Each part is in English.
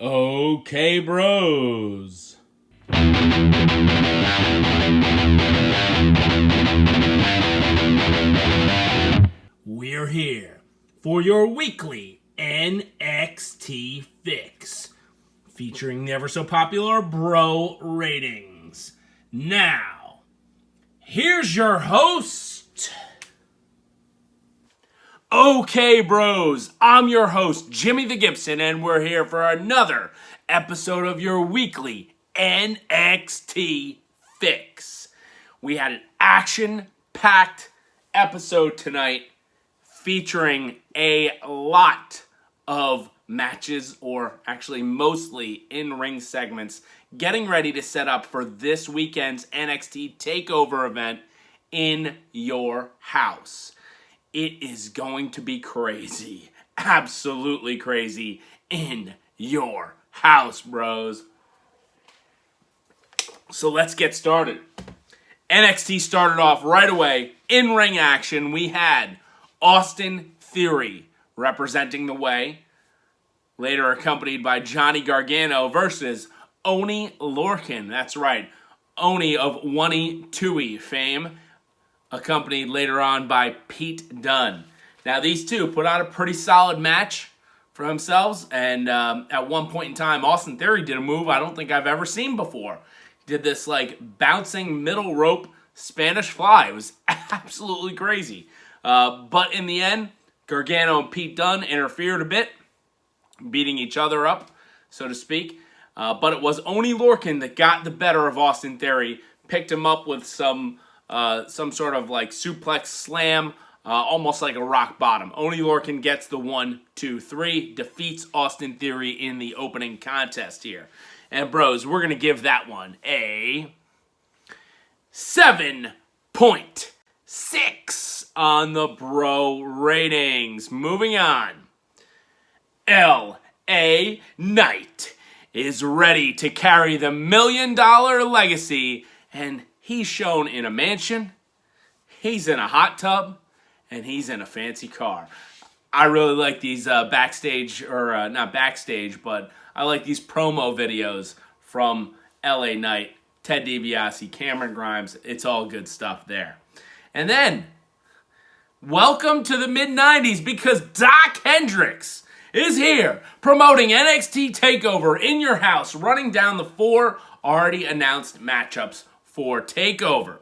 Okay, bros. We're here for your weekly NXT Fix, featuring the ever so popular bro ratings. Now, here's your host. Okay, bros, I'm your host, Jimmy the Gibson, and we're here for another episode of your weekly NXT Fix. We had an action-packed episode tonight featuring a lot of matches, or actually mostly in-ring segments, getting ready to set up for this weekend's NXT TakeOver event in your house. It is going to be crazy. Absolutely crazy in your house, bros. So let's get started. NXT started off right away. In-ring action. We had Austin Theory representing the way, later accompanied by Johnny Gargano versus Oney Lorcan. That's right. Oney of Oney Tui fame, accompanied later on by Pete Dunne. Now, these two put on a pretty solid match for themselves, and at one point in time, Austin Theory did a move I don't think I've ever seen before. He did this, bouncing middle rope Spanish fly. It was absolutely crazy. But in the end, Gargano and Pete Dunne interfered a bit, beating each other up, so to speak. But it was Oney Lorcan that got the better of Austin Theory, picked him up with some sort of suplex slam, almost like a rock bottom. Oney Lorcan gets the 1, 2, 3, defeats Austin Theory in the opening contest here. And bros, we're going to give that one a 7.6 on the bro ratings. Moving on. LA Knight is ready to carry the $1 million legacy, and he's shown in a mansion, he's in a hot tub, and he's in a fancy car. I really like these backstage, or not backstage, but I like these promo videos from LA Knight, Ted DiBiase, Cameron Grimes. It's all good stuff there. And then, welcome to the mid-90s, because Doc Hendrix is here promoting NXT TakeOver in your house, running down the 4 already announced matchups for TakeOver.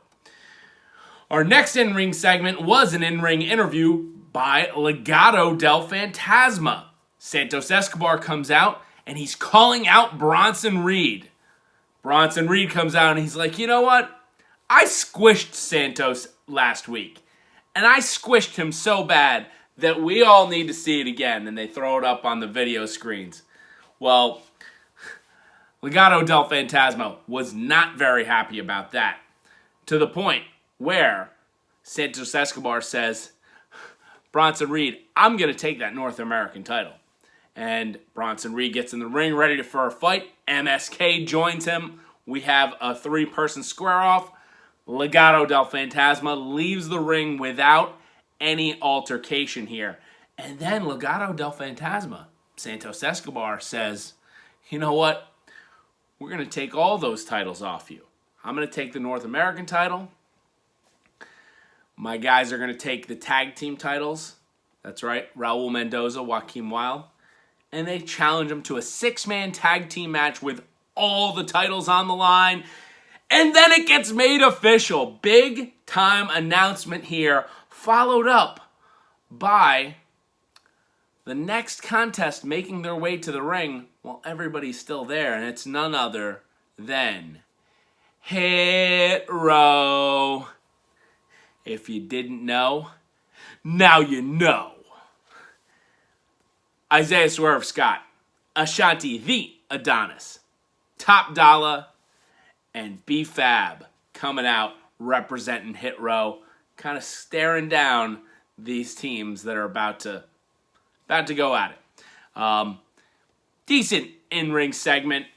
Our next in-ring segment was an in-ring interview by Legado del Phantasma. Santos Escobar comes out, and he's calling out Bronson Reed. Bronson Reed comes out, and he's like, you know what? I squished Santos last week, and I squished him so bad that we all need to see it again, and they throw it up on the video screens. Well, Legado del Phantasma was not very happy about that, to the point where Santos Escobar says, Bronson Reed, I'm going to take that North American title. And Bronson Reed gets in the ring ready for a fight. MSK joins him. We have a 3-person square-off. Legado del Phantasma leaves the ring without any altercation here. And then Legado del Phantasma, Santos Escobar, says, you know what? We're going to take all those titles off you. I'm going to take the North American title. My guys are going to take the tag team titles. That's right, Raul Mendoza, Joaquin Wilde. And they challenge them to a 6-man tag team match with all the titles on the line. And then it gets made official. Big time announcement here, followed up by the next contest making their way to the ring while everybody's still there. And it's none other than Hit Row. If you didn't know, now you know. Isiah Swerve Scott, Ashanti the Adonis, Top Dollar, and B-Fab coming out representing Hit Row, kind of staring down these teams that are about to go at it. Decent in-ring segment.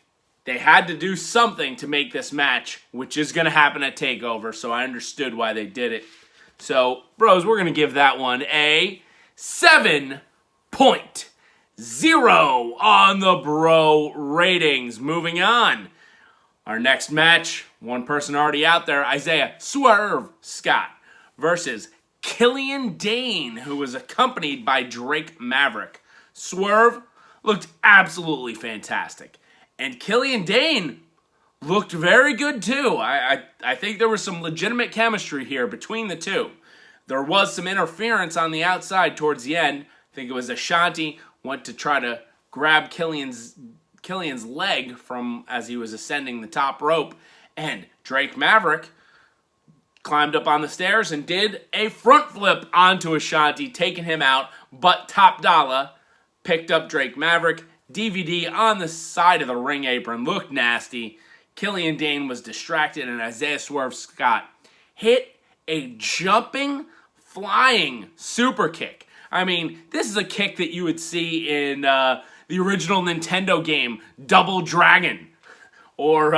They had to do something to make this match, which is going to happen at TakeOver, so I understood why they did it. So, bros, we're going to give that one a 7.0 0 on the bro ratings. Moving on. Our next match, one person already out there, Isiah Swerve Scott versus Killian Dain, who was accompanied by Drake Maverick. Swerve looked absolutely fantastic. And Killian Dain looked very good too. I think there was some legitimate chemistry here between the two. There was some interference on the outside towards the end. I think it was Ashanti went to try to grab Killian's leg from as he was ascending the top rope, and Drake Maverick climbed up on the stairs and did a front flip onto Ashanti, taking him out, but Top Dollar picked up Drake Maverick. DVD on the side of the ring apron looked nasty. Killian Dain was distracted, and Isiah Swerve Scott hit a jumping, flying super kick. I mean, this is a kick that you would see in the original Nintendo game, Double Dragon, or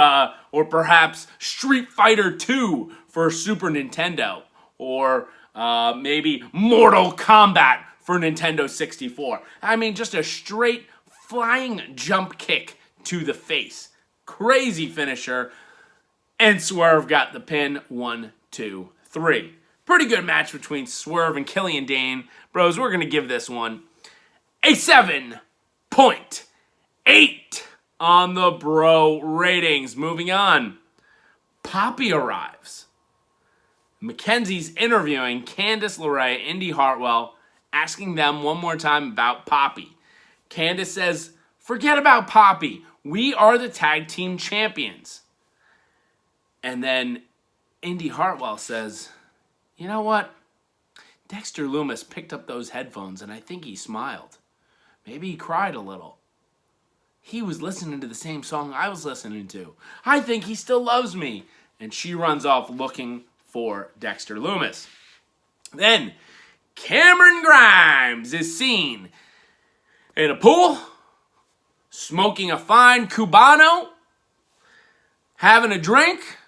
perhaps Street Fighter 2 for Super Nintendo, or maybe Mortal Kombat for Nintendo 64. I mean, just a straight flying jump kick to the face. Crazy finisher. And Swerve got the pin. 1, 2, 3. Pretty good match between Swerve and Killian Dain. Bros, we're going to give this one a 7.8 on the bro ratings. Moving on. Poppy arrives. Mackenzie's interviewing Candice LeRae, Indy Hartwell, asking them one more time about Poppy. Candice says, "Forget about Poppy. We are the tag team champions." And then Indy Hartwell says, "You know what? Dexter Lumis picked up those headphones and I think he smiled. Maybe he cried a little. He was listening to the same song I was listening to. I think he still loves me." And she runs off looking for Dexter Lumis. Then Cameron Grimes is seen in a pool, smoking a fine Cubano, having a drink,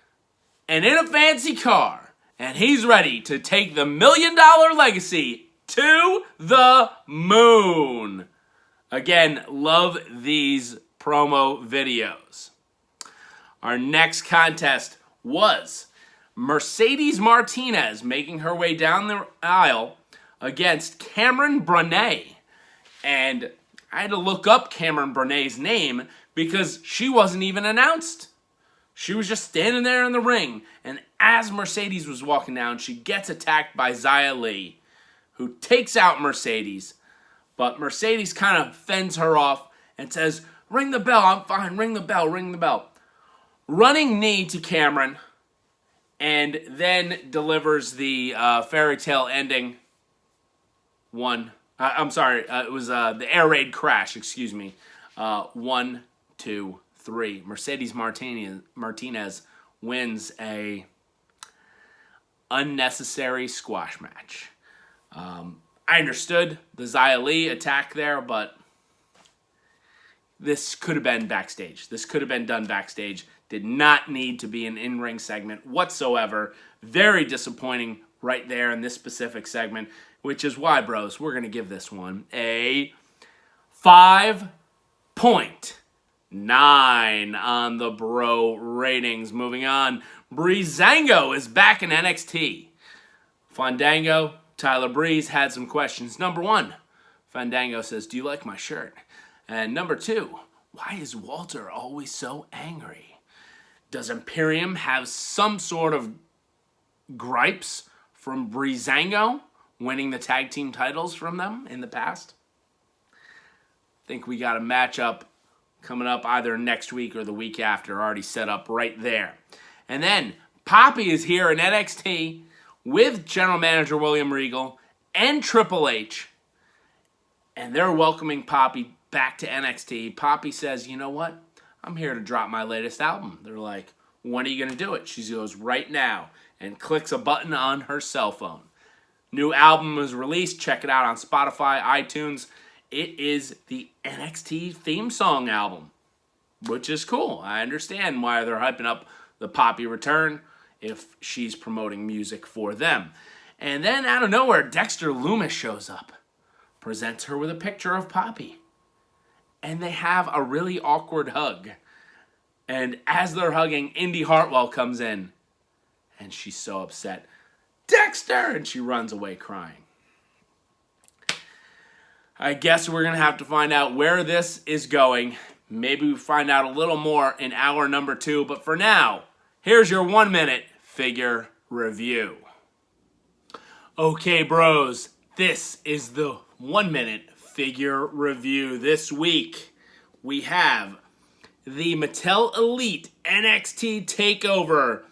and in a fancy car. And he's ready to take the $1 million legacy to the moon. Again, love these promo videos. Our next contest was Mercedes Martinez making her way down the aisle against BraNae. And I had to look up BraNae's name because she wasn't even announced. She was just standing there in the ring. And as Mercedes was walking down, she gets attacked by Xia Li, who takes out Mercedes. But Mercedes kind of fends her off and says, "Ring the bell, I'm fine, ring the bell, ring the bell." Running knee to Cameron, and then delivers the fairy tale ending one. It was the air raid crash, excuse me. 1, 2, 3. Mercedes Martinez wins a unnecessary squash match. I understood the Xia Li attack there, but this could have been backstage. This could have been done backstage. Did not need to be an in-ring segment whatsoever. Very disappointing right there in this specific segment, which is why, bros, we're going to give this one a 5.9 on the bro ratings. Moving on, Breezango is back in NXT. Fandango, Tyler Breeze had some questions. Number 1, Fandango says, "Do you like my shirt?" And number 2, "Why is Walter always so angry? Does Imperium have some sort of gripes from Breezango winning the tag team titles from them in the past?" I think we got a matchup coming up either next week or the week after, already set up right there. And then Poppy is here in NXT with General Manager William Regal and Triple H. And they're welcoming Poppy back to NXT. Poppy says, "You know what? I'm here to drop my latest album." They're like, "When are you going to do it?" She goes, "Right now," and clicks a button on her cell phone. New album was released. Check it out on Spotify, iTunes. It is the NXT theme song album, which is cool. I understand why they're hyping up the Poppy return if she's promoting music for them. And then out of nowhere, Dexter Lumis shows up, presents her with a picture of Poppy. and they have a really awkward hug. And as they're hugging, Indy Hartwell comes in, and she's so upset. Dexter! And she runs away crying. I guess we're going to have to find out where this is going. Maybe we find out a little more in hour number 2. But for now, here's your 1-minute figure review. Okay, bros, this is the 1-minute figure review. This week, we have the Mattel Elite NXT TakeOver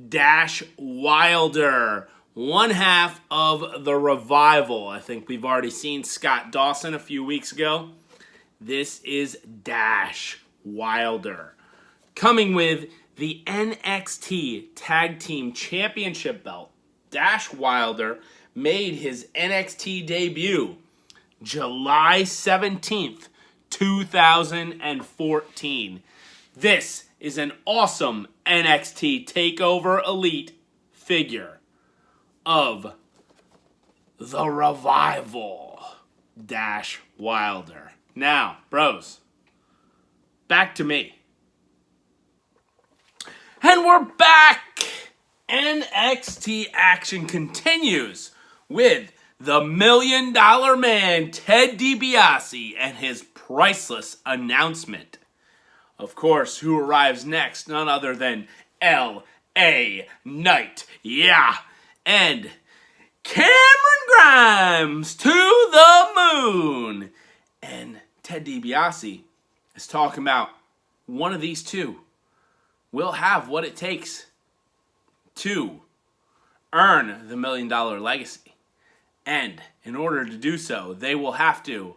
Dash Wilder, one half of the Revival. I think we've already seen Scott Dawson a few weeks ago. This is Dash Wilder. Coming with the NXT Tag Team Championship belt, Dash Wilder made his NXT debut July 17th, 2014. This is an awesome NXT TakeOver Elite figure of the Revival, Dash Wilder. Now, bros, back to me. And we're back! NXT action continues with the $1 Million Man, Ted DiBiase, and his Priceless announcement. Of course, who arrives next? None other than L.A. Knight. Yeah. And Cameron Grimes to the moon. And Ted DiBiase is talking about one of these two will have what it takes to earn the $1 Million legacy. And in order to do so, they will have to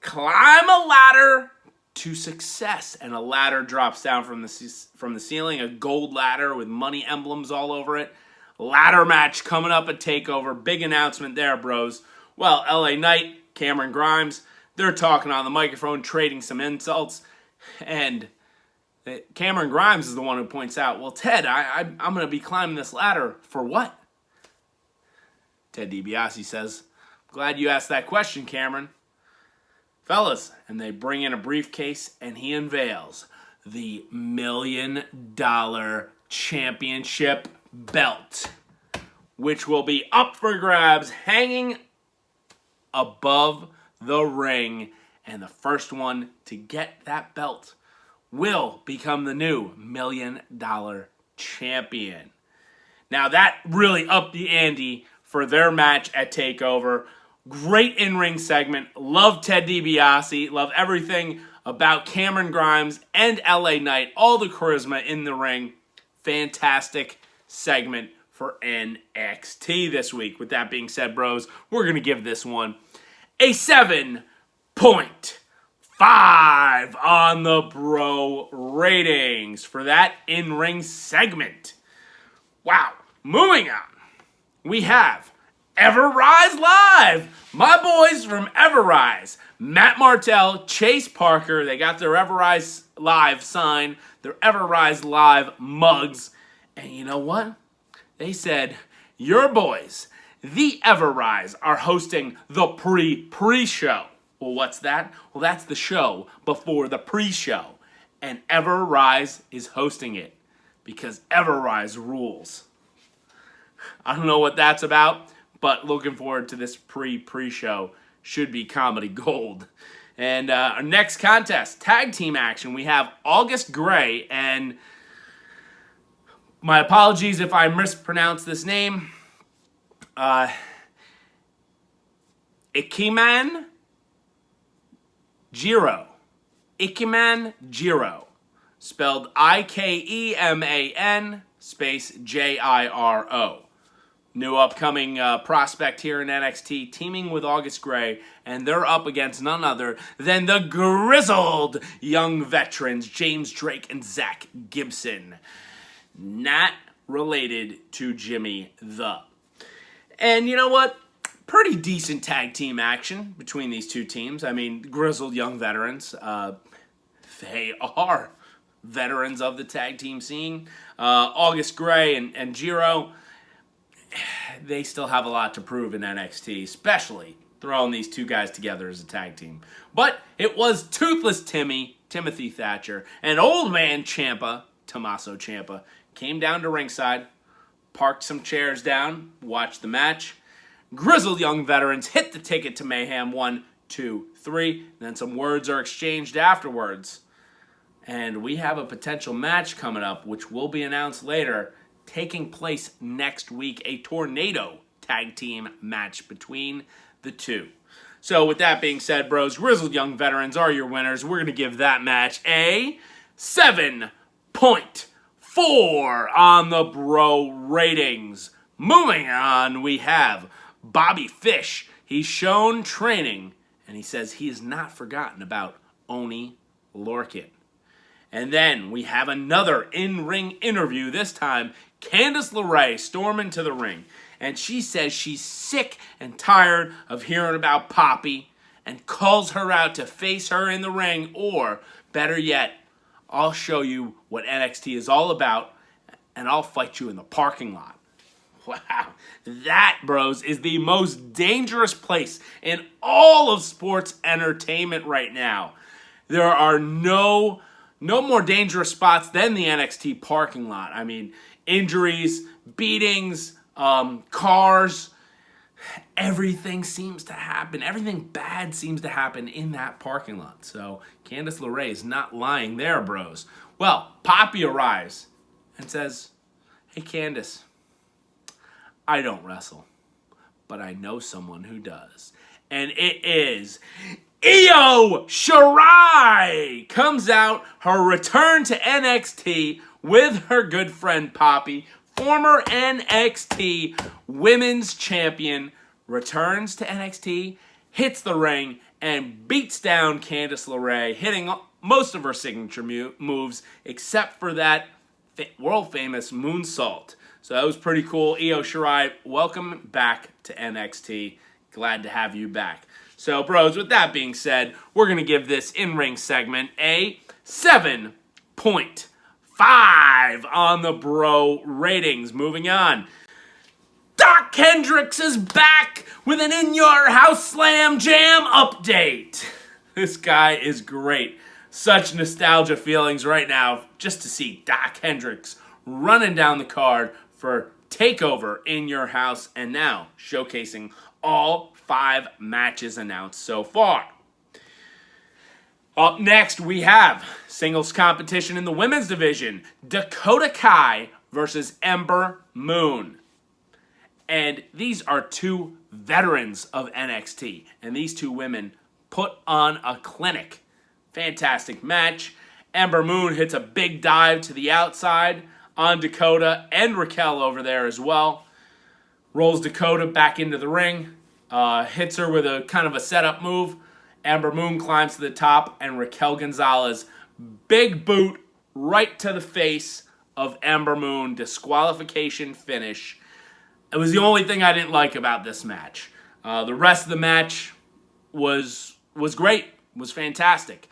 climb a ladder to success. And a ladder drops down from the ceiling, a gold ladder with money emblems all over it. Ladder match coming up at TakeOver. Big announcement there, bros. Well, LA Knight, Cameron Grimes, they're talking on the microphone, trading some insults. And Cameron Grimes is the one who points out, well, Ted, I'm going to be climbing this ladder for what? Ted DiBiase says, glad you asked that question, Cameron. Fellas, and they bring in a briefcase, and he unveils the $1 Million Championship belt, which will be up for grabs, hanging above the ring, and the first one to get that belt will become the new $1 Million champion. Now that really upped the ante for their match at TakeOver. Great in-ring segment. Love Ted DiBiase. Love everything about Cameron Grimes and LA Knight. All the charisma in the ring. Fantastic segment for NXT this week. With that being said, bros, we're going to give this one a 7.5 on the bro ratings for that in-ring segment. Wow. Moving on. We have EverRise Live. My boys from EverRise. Matt Martell, Chase Parker. They got their EverRise Live sign, their EverRise Live mugs. And you know what? They said, your boys, the EverRise, are hosting the pre-show. Well, what's that? Well, that's the show before the pre-show. And EverRise is hosting it because EverRise rules. I don't know what that's about, but looking forward to this pre-show. Should be comedy gold. And our next contest, tag team action, we have August Gray, and my apologies if I mispronounce this name. Ikeman Jiro. Ikeman Jiro. Spelled Ikeman space Jiro. New upcoming prospect here in NXT, teaming with August Gray, and they're up against none other than the Grizzled young veterans, James Drake and Zach Gibson. Not related to Jimmy the. And you know what? Pretty decent tag team action between these two teams. I mean, Grizzled young veterans. They are veterans of the tag team scene. August Gray and Jiro, they still have a lot to prove in NXT, especially throwing these two guys together as a tag team. But it was Toothless Timothy Thatcher, and Old Man Ciampa, Tommaso Ciampa, came down to ringside, parked some chairs down, watched the match. Grizzled young veterans hit the ticket to Mayhem 1, 2, 3. And then some words are exchanged afterwards. And we have a potential match coming up, which will be announced later, taking place next week. A tornado tag team match between the two. So with that being said, bros, Grizzled young veterans are your winners. We're going to give that match a 7.4 on the bro ratings. Moving on, we have Bobby Fish. He's shown training, and he says he has not forgotten about Oney Lorcan. And then we have another in-ring interview. This time, Candice LeRae storming to the ring. And she says she's sick and tired of hearing about Poppy and calls her out to face her in the ring. Or, better yet, I'll show you what NXT is all about, and I'll fight you in the parking lot. Wow, that, bros, is the most dangerous place in all of sports entertainment right now. There are no more dangerous spots than the NXT parking lot. I mean, injuries, beatings, cars, everything seems to happen. Everything bad seems to happen in that parking lot. So Candice LeRae is not lying there, bros. Well, Poppy arrives and says, "Hey, Candice, I don't wrestle, but I know someone who does." And it is Io Shirai comes out, her return to NXT with her good friend Poppy, former NXT Women's Champion, returns to NXT, hits the ring, and beats down Candice LeRae, hitting most of her signature moves, except for that world-famous moonsault. So that was pretty cool. Io Shirai, welcome back to NXT. Glad to have you back. So, bros, with that being said, we're going to give this in-ring segment a 7.5 on the bro ratings. Moving on. Doc Hendricks is back with an In Your House Slam Jam update. This guy is great. Such nostalgia feelings right now just to see Doc Hendricks running down the card for TakeOver in Your House, and now showcasing all 5 matches announced so far. Up next, we have singles competition in the women's division. Dakota Kai versus Ember Moon. And these are two veterans of NXT. And these two women put on a clinic. Fantastic match. Ember Moon hits a big dive to the outside on Dakota and Raquel over there as well. Rolls Dakota back into the ring. Hits her with a kind of a setup move. Ember Moon climbs to the top, and Raquel Gonzalez, big boot right to the face of Ember Moon. Disqualification finish. It was the only thing I didn't like about this match. The rest of the match was great, was fantastic.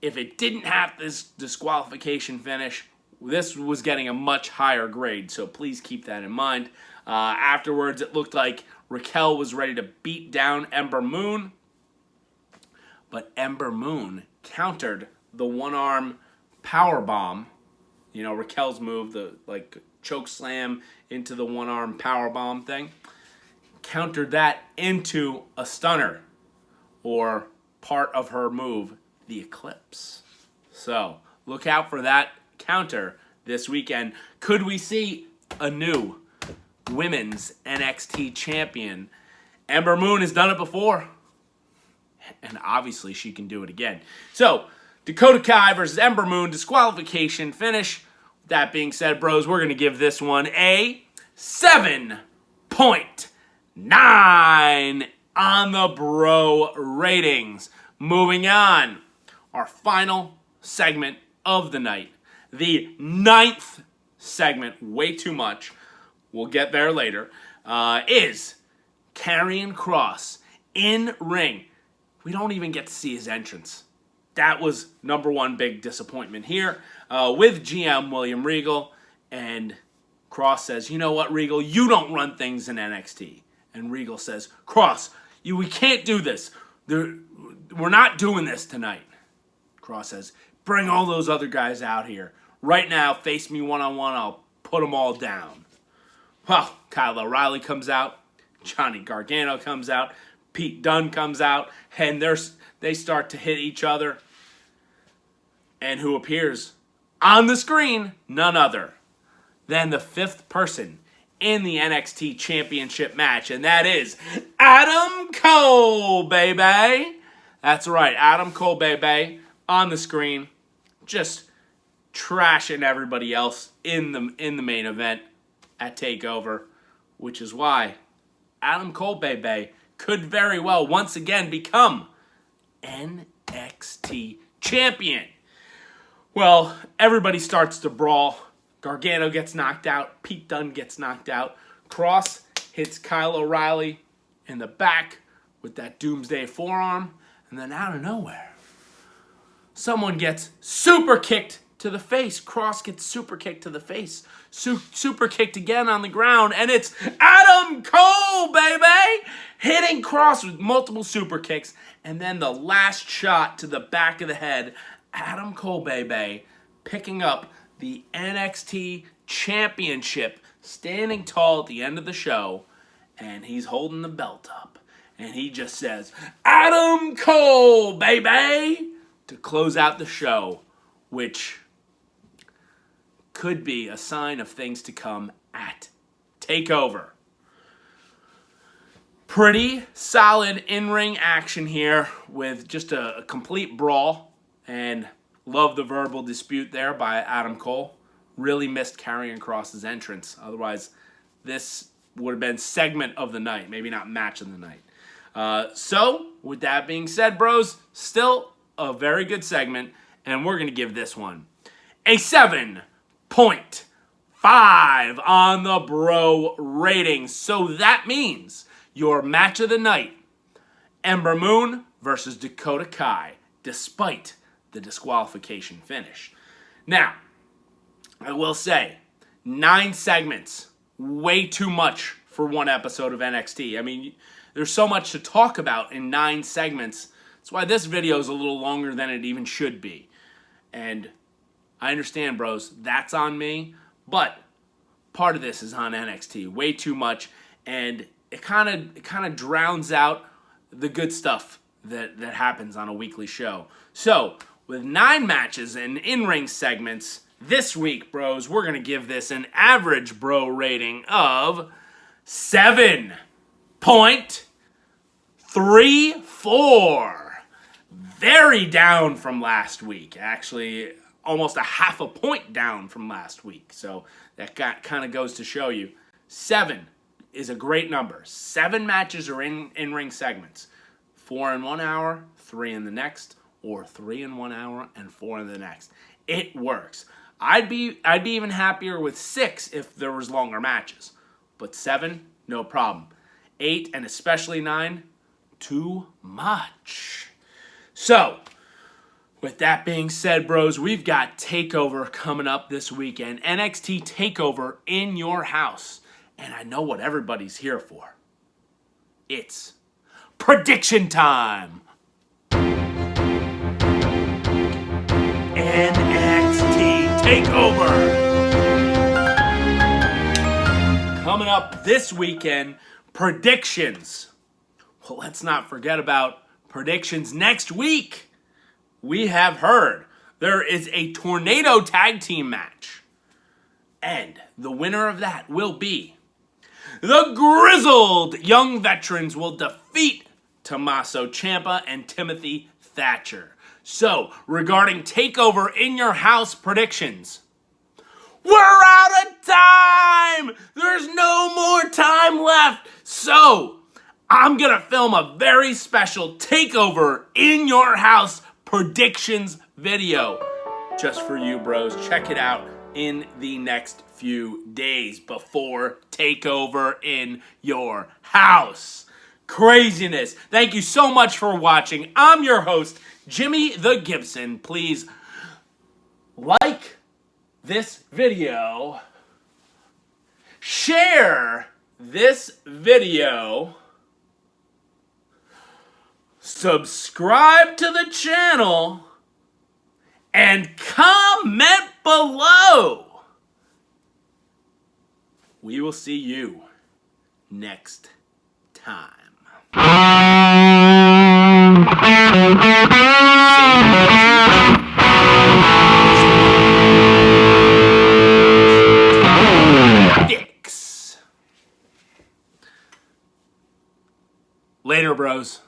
If it didn't have this disqualification finish, this was getting a much higher grade, so please keep that in mind. Afterwards, it looked like Raquel was ready to beat down Ember Moon, but Ember Moon countered the one-arm powerbomb. You know, Raquel's move, the choke slam into the one-arm powerbomb thing. Countered that into a stunner, or part of her move, the Eclipse. So, look out for that counter this weekend. Could we see a new women's NXT champion? Ember Moon has done it before, and obviously she can do it again. So, Dakota Kai versus Ember Moon, disqualification finish. That being said, bros, we're going to give this one a 7.9 on the bro ratings. Moving on, our final segment of the night. The 9th segment, way too much, we'll get there later, is Karrion Kross in ring. We don't even get to see his entrance. That was number one big disappointment here with GM William Regal. And Kross says, "You know what, Regal? You don't run things in NXT." And Regal says, "Kross, We can't do this. We're not doing this tonight. Kross says, bring all those other guys out here. Right now, face me one-on-one, I'll put them all down. Well, Kyle O'Reilly comes out. Johnny Gargano comes out. Pete Dunne comes out. And they start to hit each other. And who appears on the screen? None other than the fifth person in the NXT Championship match. And that is Adam Cole, baby. That's right, Adam Cole, baby, on the screen. Just trashing everybody else in the main event at TakeOver. Which is why Adam Cole, baby, could very well once again become NXT Champion. Well, everybody starts to brawl. Gargano gets knocked out. Pete Dunne gets knocked out. Kross hits Kyle O'Reilly in the back with that Doomsday forearm. And then out of nowhere, someone gets super kicked to the face. Kross gets super kicked to the face. Super kicked again on the ground. And it's Adam Cole, baby! Hitting Kross with multiple super kicks. And then the last shot to the back of the head. Adam Cole, baby, picking up the NXT Championship, standing tall at the end of the show, and he's holding the belt up. And he just says, Adam Cole, baby, to close out the show, which could be a sign of things to come at TakeOver. Pretty solid in-ring action here with just a complete brawl. And love the verbal dispute there by Adam Cole. Really missed Karrion Kross's entrance. Otherwise, this would have been segment of the night. Maybe not match of the night. So, with that being said, bros, still a very good segment. And we're going to give this one a 7.5 on the bro rating. So that means your match of the night, Ember Moon versus Dakota Kai, despite the disqualification finish. Now, I will say, 9 segments, way too much for one episode of NXT. I mean, there's so much to talk about in 9 segments. That's why this video is a little longer than it even should be. And I understand, bros, that's on me, but part of this is on NXT. Way too much, and it kind of drowns out the good stuff that happens on a weekly show. So, with 9 matches and in-ring segments, this week, bros, we're going to give this an average bro rating of 7.34. Very down from last week. Actually, almost a half a point down from last week. So, that kind of goes to show you. 7 is a great number. 7 matches are in-ring segments. 4 in 1 hour, 3 in the next, or 3 in 1 hour and 4 in the next. It works. I'd be even happier with 6 if there was longer matches. But 7, no problem. 8 and especially 9, too much. So, with that being said, bros, we've got TakeOver coming up this weekend. NXT TakeOver in your house. And I know what everybody's here for. It's prediction time. NXT TakeOver. Coming up this weekend, predictions. Well, let's not forget about predictions next week. We have heard there is a tornado tag team match. And the winner of that will be the Grizzled Young Veterans will defeat Tommaso Ciampa and Timothy Thatcher. So, regarding TakeOver in your house predictions, we're out of time! There's no more time left! So, I'm gonna film a very special TakeOver in your house predictions video just for you, bros. Check it out in the next few days before TakeOver in your house. Craziness. Thank you so much for watching. I'm your host, Jimmy the Gibson. Please like this video, share this video, subscribe to the channel, and comment below. We will see you next time. Fix. Later, bros.